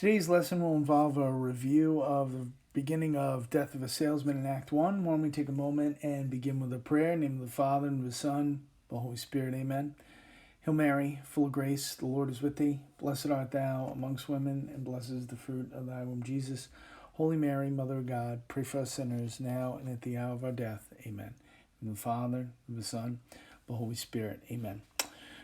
Today's lesson will involve a review of the beginning of Death of a Salesman in Act 1. Why don't we take a moment and begin with a prayer in the name of the Father, and of the Son, the Holy Spirit, amen. Hail Mary, full of grace, the Lord is with thee. Blessed art thou amongst women, and blessed is the fruit of thy womb, Jesus. Holy Mary, Mother of God, pray for us sinners, now and at the hour of our death, amen. In the Father, and the Son, the Holy Spirit, amen.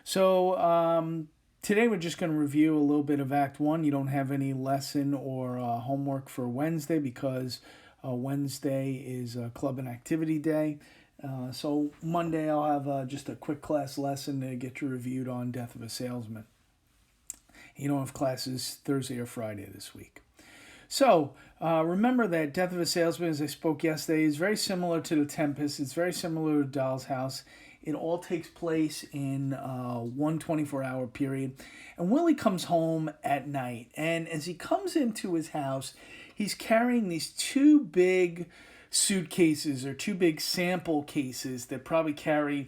So, today we're just going to review a little bit of Act 1. You don't have any lesson or homework for Wednesday because Wednesday is Club and Activity Day. So Monday I'll have just a quick class lesson to get you reviewed on Death of a Salesman. You don't have classes Thursday or Friday this week. So remember that Death of a Salesman, as I spoke yesterday, is very similar to The Tempest. It's very similar to Doll's House. It all takes place in one 24-hour period. And Willie comes home at night. And as he comes into his house, he's carrying these two big suitcases or two big sample cases that probably carry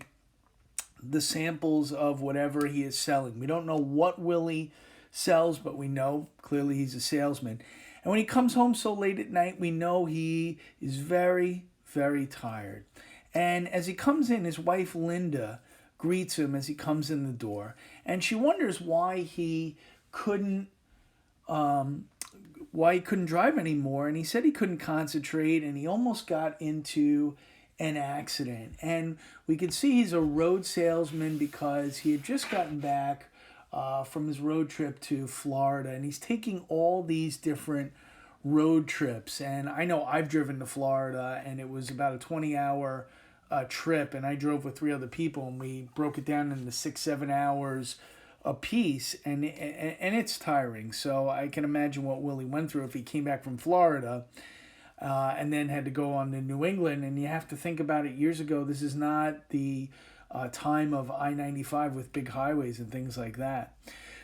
the samples of whatever he is selling. We don't know what Willie sells, but we know clearly he's a salesman. And when he comes home so late at night, we know he is very, very tired. And as he comes in, his wife Linda greets him as he comes in the door, and she wonders why he couldn't drive anymore. And he said he couldn't concentrate, and he almost got into an accident. And we can see he's a road salesman because he had just gotten back from his road trip to Florida, and he's taking all these different road trips. And I know I've driven to Florida, and it was about a 20-hour trip, and I drove with three other people, and we broke it down into 6-7 hours a piece, and it's tiring. So I can imagine what Willie went through if he came back from Florida and then had to go on to New England. And you have to think about it, years ago, this is not the time of I-95 with big highways and things like that.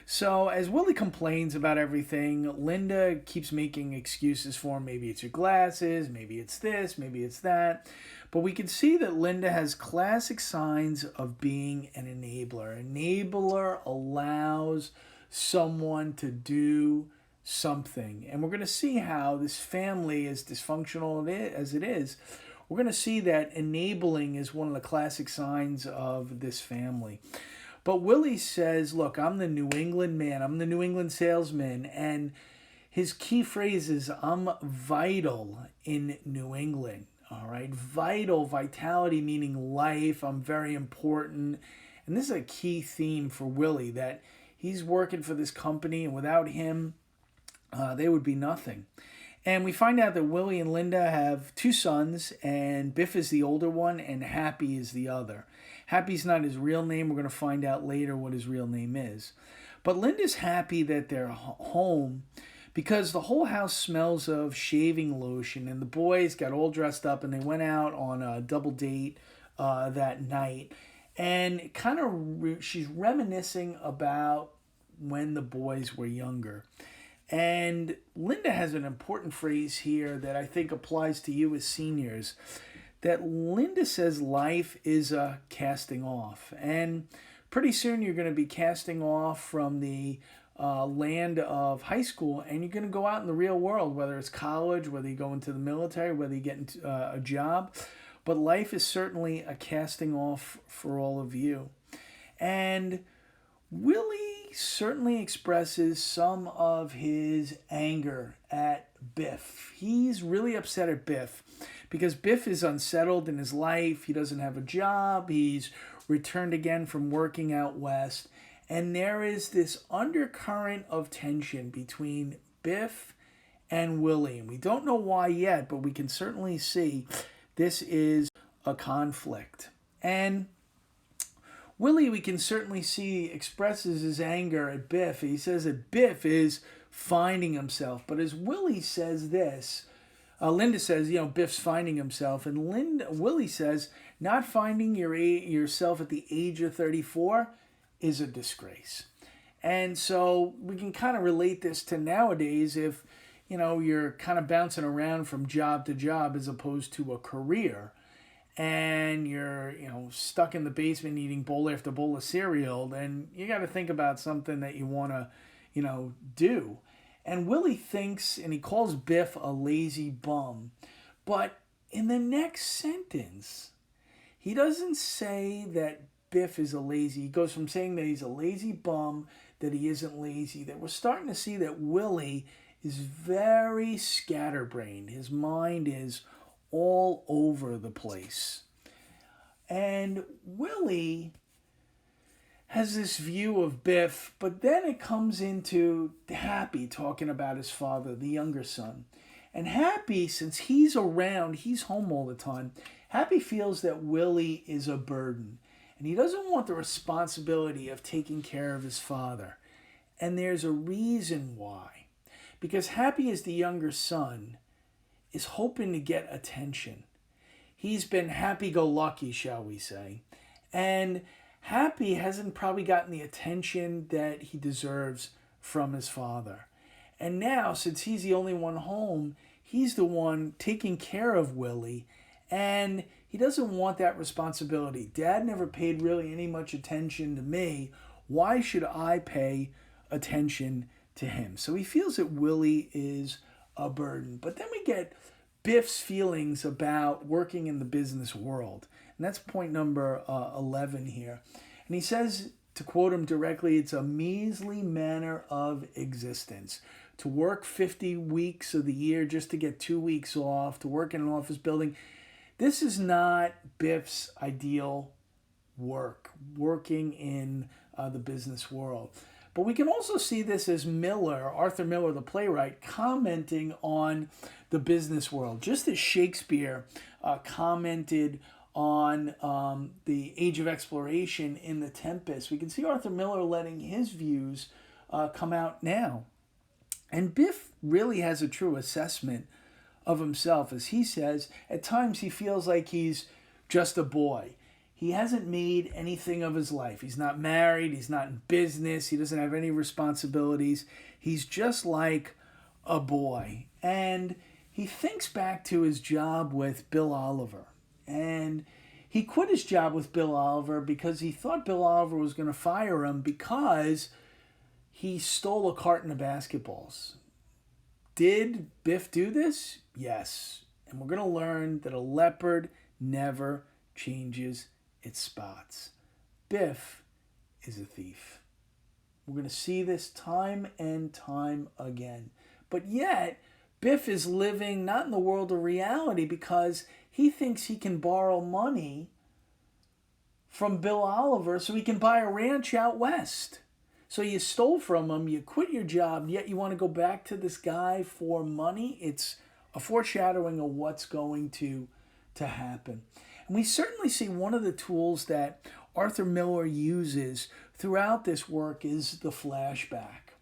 So as Willie complains about everything, Linda keeps making excuses for him. Maybe it's your glasses, maybe it's this, maybe it's that. But we can see that Linda has classic signs of being an enabler. Enabler allows someone to do something. And we're going to see how this family, as dysfunctional as it is, we're going to see that enabling is one of the classic signs of this family. But Willie says, look, I'm the New England man. I'm the New England salesman. And his key phrase is, I'm vital in New England. All right. Vital, vitality meaning life. I'm very important. And this is a key theme for Willie, that he's working for this company, and without him, they would be nothing. And we find out that Willie and Linda have two sons, and Biff is the older one, and Happy is the other. Happy's not his real name. We're going to find out later what his real name is. But Linda's happy that they're home because the whole house smells of shaving lotion, and the boys got all dressed up, and they went out on a double date that night. And kind of she's reminiscing about when the boys were younger. And Linda has an important phrase here that I think applies to you as seniors, that Linda says life is a casting off. And pretty soon you're going to be casting off from the land of high school, and you're going to go out in the real world, whether it's college, whether you go into the military, whether you get into a job. But life is certainly a casting off for all of you. And Willie certainly expresses some of his anger at Biff. He's really upset at Biff because Biff is unsettled in his life. He doesn't have a job. He's returned again from working out west. And there is this undercurrent of tension between Biff and Willie. And we don't know why yet, but we can certainly see this is a conflict. And Willie, we can certainly see, expresses his anger at Biff. He says that Biff is finding himself. But as Willie says this, Linda says, Biff's finding himself. And Willie says, not finding yourself at the age of 34 is a disgrace. And so we can kind of relate this to nowadays if, you're kind of bouncing around from job to job as opposed to a career. And you're, stuck in the basement eating bowl after bowl of cereal, then you got to think about something that you want to, do. And Willie thinks, and he calls Biff a lazy bum. But in the next sentence, he doesn't say that Biff is a lazy. He goes from saying that he's a lazy bum, that he isn't lazy, that we're starting to see that Willie is very scatterbrained. His mind is all over the place. And Willie has this view of Biff, but then it comes into Happy talking about his father, the younger son. And Happy, since he's around, he's home all the time, Happy feels that Willie is a burden. And he doesn't want the responsibility of taking care of his father. And there's a reason why. Because Happy, as the younger son, is hoping to get attention. He's been happy-go-lucky, shall we say. And Happy hasn't probably gotten the attention that he deserves from his father. And now, since he's the only one home, he's the one taking care of Willie. And he doesn't want that responsibility. Dad never paid really any much attention to me. Why should I pay attention to him? So he feels that Willie is a burden. But then we get Biff's feelings about working in the business world. And that's point number 11 here. And he says, to quote him directly, it's a measly manner of existence. To work 50 weeks of the year just to get 2 weeks off, to work in an office building. This is not Biff's ideal working in the business world. But we can also see this as Arthur Miller, the playwright, commenting on the business world. Just as Shakespeare commented on the Age of Exploration in The Tempest, we can see Arthur Miller letting his views come out now. And Biff really has a true assessment of himself. As he says, at times he feels like he's just a boy. He hasn't made anything of his life. He's not married. He's not in business. He doesn't have any responsibilities. He's just like a boy. And he thinks back to his job with Bill Oliver. And he quit his job with Bill Oliver because he thought Bill Oliver was going to fire him because he stole a carton of basketballs. Did Biff do this? Yes. And we're going to learn that a leopard never changes its spots. Biff is a thief. We're going to see this time and time again. But yet, Biff is living not in the world of reality because he thinks he can borrow money from Bill Oliver so he can buy a ranch out west. So you stole from him, you quit your job, and yet you want to go back to this guy for money? It's a foreshadowing of what's going to happen. And we certainly see one of the tools that Arthur Miller uses throughout this work is the flashback.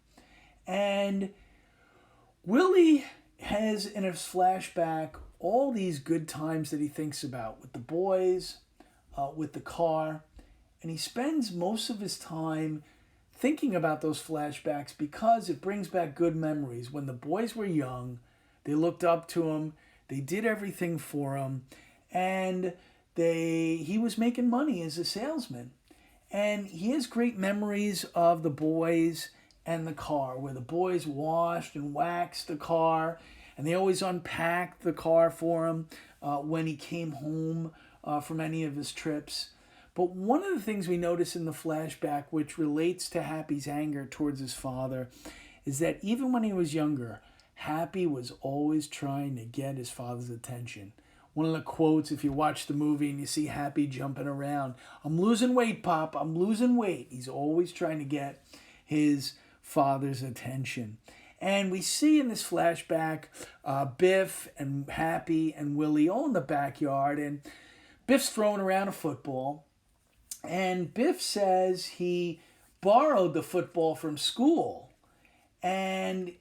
And Willie has in his flashback all these good times that he thinks about with the boys, with the car, and he spends most of his time thinking about those flashbacks because it brings back good memories. When the boys were young, they looked up to him, they did everything for him, and he was making money as a salesman. And he has great memories of the boys and the car, where the boys washed and waxed the car, and they always unpacked the car for him when he came home from any of his trips. But one of the things we notice in the flashback, which relates to Happy's anger towards his father, is that even when he was younger, Happy was always trying to get his father's attention. One of the quotes, if you watch the movie and you see Happy jumping around, "I'm losing weight, Pop, I'm losing weight." He's always trying to get his father's attention. And we see in this flashback Biff and Happy and Willie all in the backyard, and Biff's throwing around a football. And Biff says he borrowed the football from school. And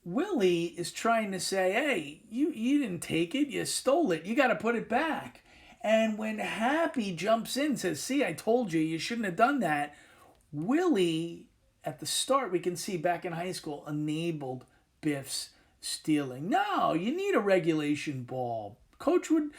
Willie is trying to say, hey, you didn't take it, you stole it, you got to put it back. And when Happy jumps in and says, see, I told you, you shouldn't have done that, Willie, at the start, we can see back in high school, enabled Biff's stealing. No, you need a regulation ball. Coach would,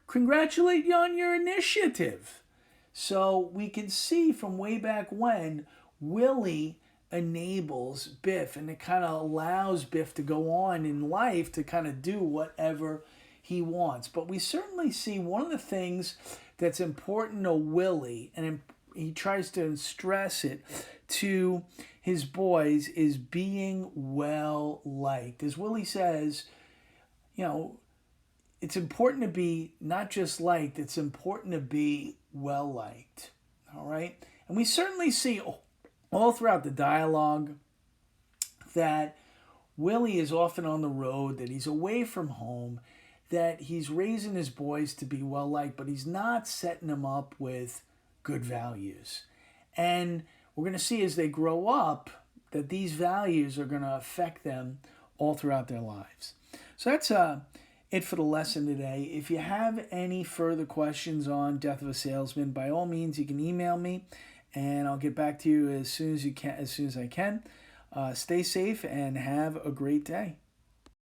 congratulate you on your initiative. So we can see from way back when, Willie enables Biff, and it kind of allows Biff to go on in life to kind of do whatever he wants. But we certainly see one of the things that's important to Willie, and he tries to stress it to his boys, is being well liked. As Willie says, you know, it's important to be not just liked, it's important to be well liked. All right? And we certainly see all throughout the dialogue that Willie is often on the road, that he's away from home, that he's raising his boys to be well liked, but he's not setting them up with good values. And we're going to see as they grow up that these values are going to affect them all throughout their lives. So that's it for the lesson today. If you have any further questions on Death of a Salesman, by all means, you can email me, and I'll get back to you as soon as I can. Stay safe and have a great day.